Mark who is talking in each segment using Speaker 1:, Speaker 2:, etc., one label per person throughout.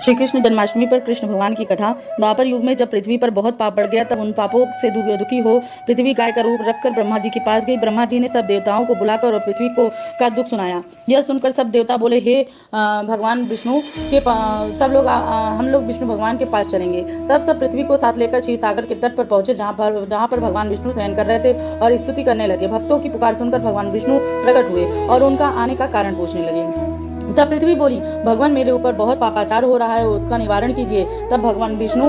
Speaker 1: श्री कृष्ण जन्माष्टमी पर कृष्ण भगवान की कथा। द्वापर युग में जब पृथ्वी पर बहुत पाप बढ़ गया, तब उन पापों से दुखी हो पृथ्वी गाय का रूप रखकर ब्रह्मा जी के पास गई। ब्रह्मा जी ने सब देवताओं को बुलाकर और पृथ्वी को का दुख सुनाया। यह सुनकर सब देवता बोले, हे भगवान विष्णु के सब लोग हम लोग विष्णु भगवान के पास चलेंगे। तब सब पृथ्वी को साथ लेकर क्षीर सागर के तट पर पहुंचे, जहाँ पर भगवान विष्णु शयन कर रहे थे और स्तुति करने लगे। भक्तों की पुकार सुनकर भगवान विष्णु प्रकट हुए और उनका आने का कारण पूछने लगे। तब पृथ्वी बोली, भगवान मेरे ऊपर बहुत पापाचार हो रहा है, उसका निवारण कीजिए। तब भगवान विष्णु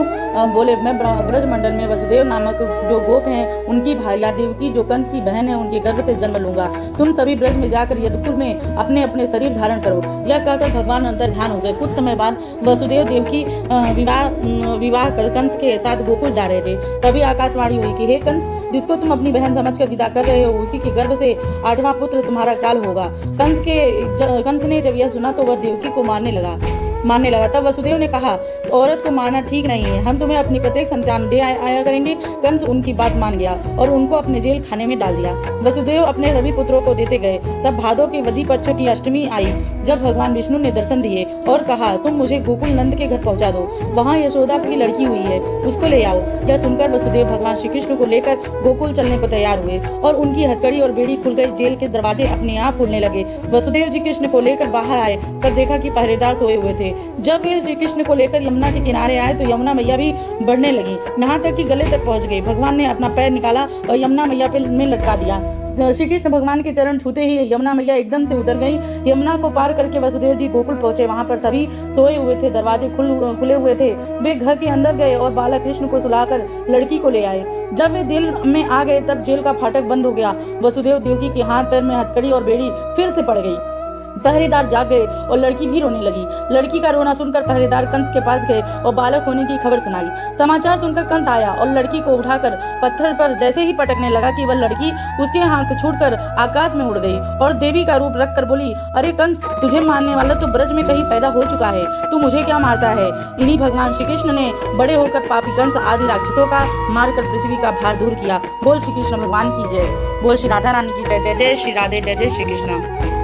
Speaker 1: बोले, मैं ब्रजमंडल में वसुदेव नामक जो गोप हैं, उनकी भार्या देवकी जो कंस की बहन है, उनके गर्भ से जन्म लूंगा। तुम सभी ब्रज में जाकर यदुकुल में अपने अपने शरीर धारण करो। यह कहकर भगवान अंतर ध्यान हो गए। कुछ समय बाद वसुदेव देवकी विवाह कर कंस के साथ गोकुल जा रहे थे। तभी आकाशवाणी हुई कि हे कंस, जिसको तुम अपनी बहन समझकर विदा कर रहे हो, उसी के गर्भ से 8वां पुत्र तुम्हारा काल होगा। कंस ने जब यह सुना तो वह देवकी को मारने लगा। तब वसुदेव ने कहा, औरत को मारना ठीक नहीं है, हम तुम्हें अपनी प्रत्येक संतान दे आया करेंगे। कंस उनकी बात मान गया और उनको अपने जेल खाने में डाल दिया। वसुदेव अपने सभी पुत्रों को देते गए। तब भादों के वधी पक्ष की अष्टमी आई, जब भगवान विष्णु ने दर्शन दिए और कहा, तुम मुझे गोकुल नंद के घर पहुंचा दो, वहाँ यशोदा की लड़की हुई है, उसको ले आओ। यह सुनकर वसुदेव भगवान श्री कृष्ण को लेकर गोकुल चलने को तैयार हुए और उनकी हथकड़ी और बेड़ी खुल गई। जेल के दरवाजे अपने आप खुलने लगे। वसुदेव जी कृष्ण को लेकर बाहर आए, तब देखा कि पहरेदार सोए हुए थे। जब वे श्री कृष्ण को लेकर यमुना के किनारे आए तो यमुना मैया भी बढ़ने लगी, यहाँ तक कि गले तक पहुँच गई। भगवान ने अपना पैर निकाला और यमुना मैया में लटका दिया। श्री कृष्ण भगवान के चरण छूते ही यमुना मैया एकदम से उतर गई। यमुना को पार करके वसुदेव जी गोकुल पहुंचे। वहां पर सभी सोए हुए थे, दरवाजे खुले हुए थे। वे घर के अंदर गए और बालक कृष्ण को सुलाकर लड़की को ले आए। जब वे जेल में आ गए, तब जेल का फाटक बंद हो गया। वसुदेव देवकी के हाथ पैर में हथकड़ी और बेड़ी फिर से पड़ गई। पहरेदार जाग गए और लड़की भी रोने लगी। लड़की का रोना सुनकर पहरेदार कंस के पास गए और बालक होने की खबर सुनाई। समाचार सुनकर कंस आया और लड़की को उठाकर पत्थर पर जैसे ही पटकने लगा कि वह लड़की उसके हाथ से छूटकर आकाश में उड़ गई और देवी का रूप रखकर बोली, अरे कंस, तुझे मारने वाला तो ब्रज में कहीं पैदा हो चुका है, तू मुझे क्या मारता है। इन्हीं भगवान श्री कृष्ण ने बड़े होकर पापी कंस आदि राक्षसों का मारकर पृथ्वी का भार दूर किया। बोल श्री कृष्ण भगवान की जय। बोल श्री राधा रानी की जय। जय जय श्री राधे, जय जय श्री कृष्ण।